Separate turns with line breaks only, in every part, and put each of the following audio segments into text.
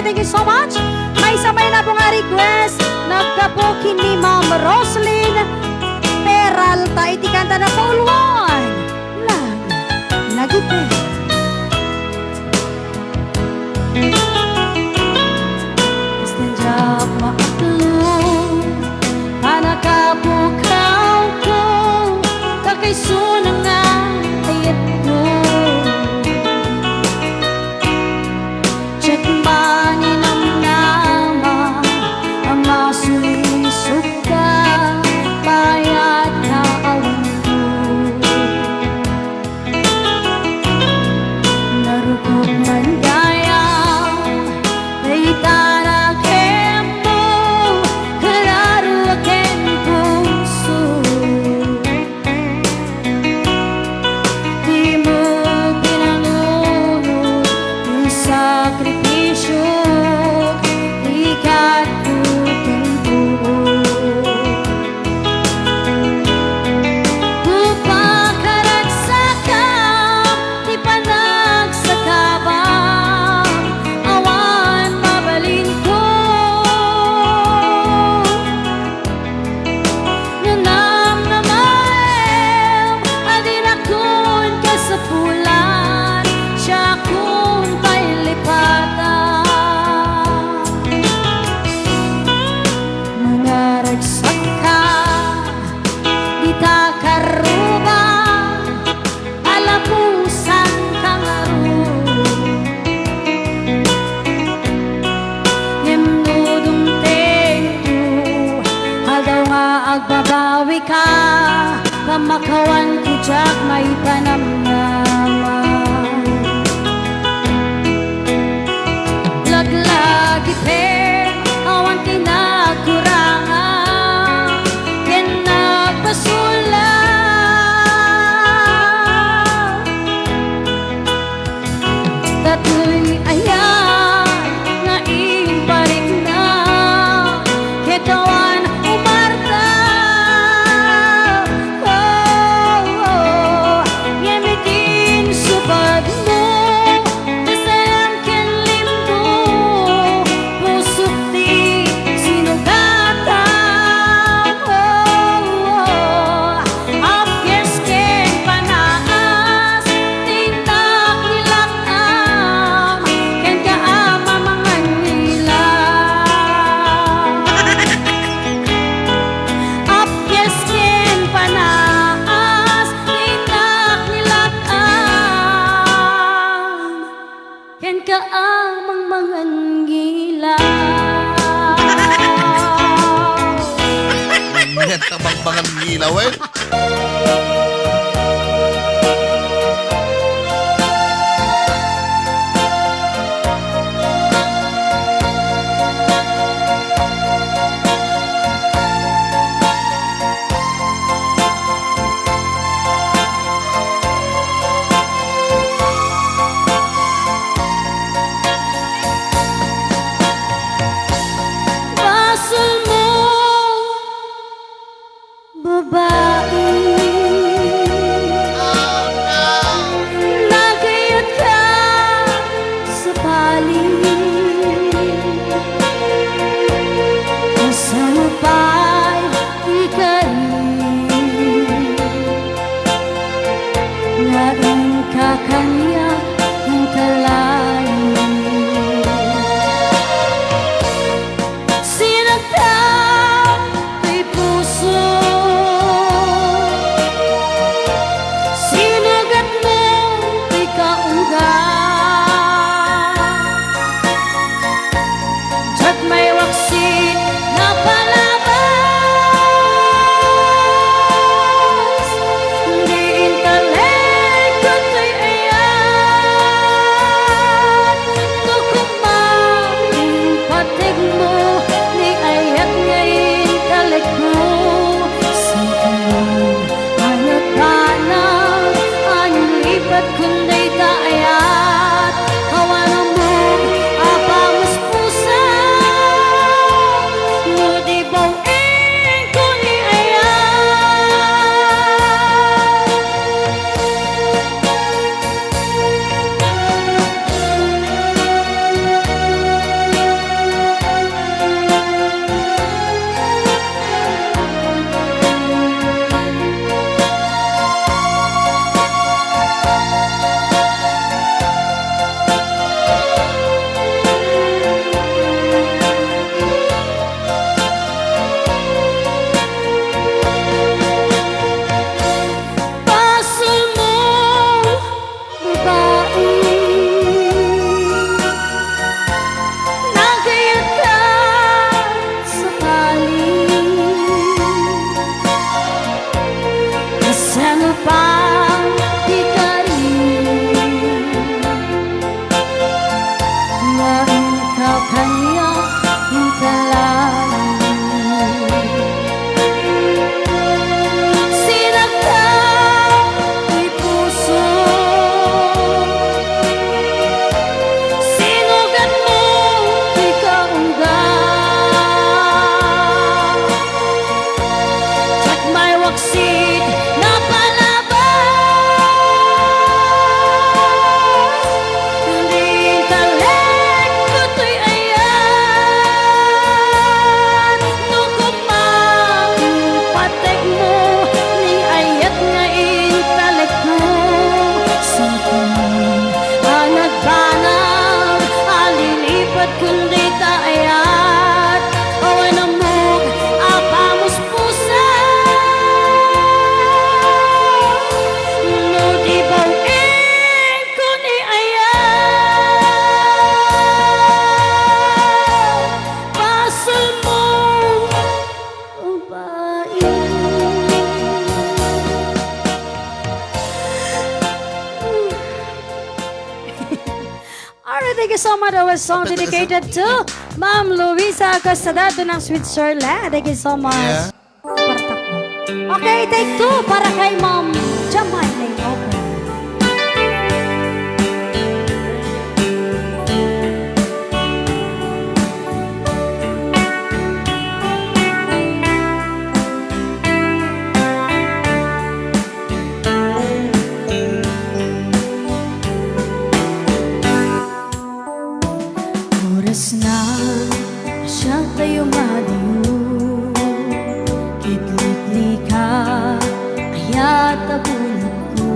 thank you so much. May samay na po nga request. Nagkapo kini Ma'am Roslyn Peralta. Iti kanta na pauluan. Nagipit. Istanjak maaklong panakabukaw ko kakaisunang nga ayat ko. Check money ng nama ang masulisog ka payat na awin ko. Narukog man gaya ay tanakem mo kararo akin puso. Di mo pinangunod yung sakripisyo ikat ko pinto. Upakaragsakan di panagsakabang awan mabalin ko. Nanamnamaem adin akon kasapulan siya kung pailipatan. Nangaragsak ka di ta karuba alapusan kang aro. Himnudong tengko adaw nga agbabawi ka pamakawan ko jak may panamnaman. Laglagi pen awan tinakurangan ken nagpasulan. Tatoy ayan nga imparik na ketawan umarta. Ngemitin supad mo dasayang ken limbo pusok di sinugatan. Apyes ken panaas tindak nilatam ken kaama mangan nila. Apyes ken panaas tindak nilatam ken kaamang mangan nila.
Mga tabang-bangan gilaw eh.
Basol mo, babae ikaw kanya hintalan. Sinagdang ko'y puso, sinugat mo ko'y kaunggan, at may waksik na palabas. Hindi taleg ko to'y ayan, nukumang patek mo ni ayat nga intaleg mo. Sangkong nagbanag, alilipat kundi taayat, awan ang mug apamos pusa. No di bawin ko ni ayat, pasol mo ang bain. Alright, thank you so much. That was song dedicated to Ma'am Luisa Costadado ng Switzerland. Thank you so much.
Yeah.
Paratak mo. Okay, take two para kay Ma'am Jamay. Okay. Oras na siya tayo madiyo, kitlit ka ayat abulot ko,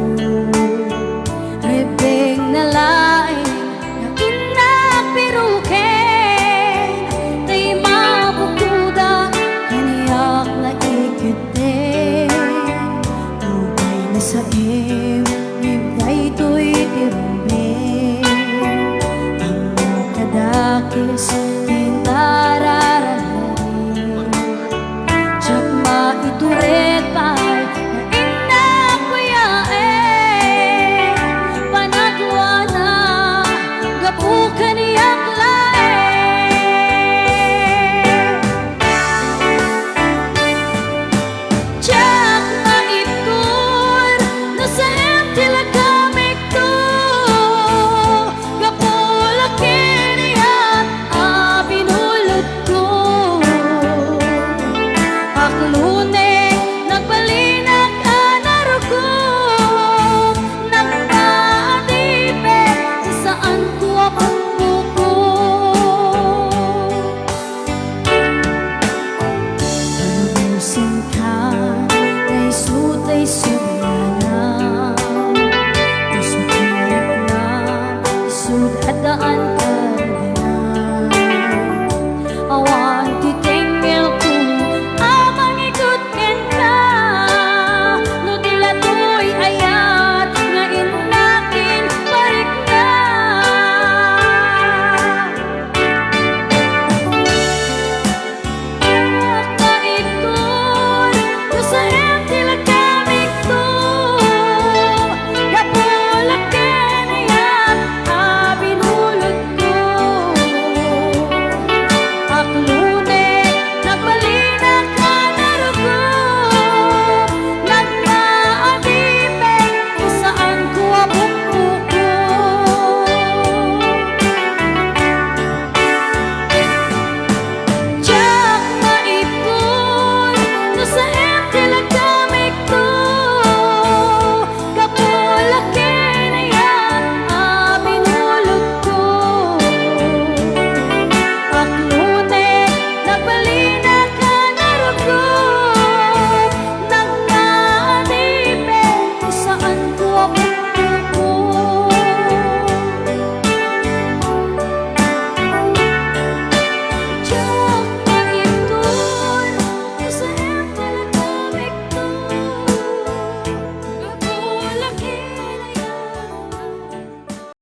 rebeng na laing na inapiruken, tay mabukuda kaniyak na ikite, ubay na sa ibay to'y tirumbe, ang kadakis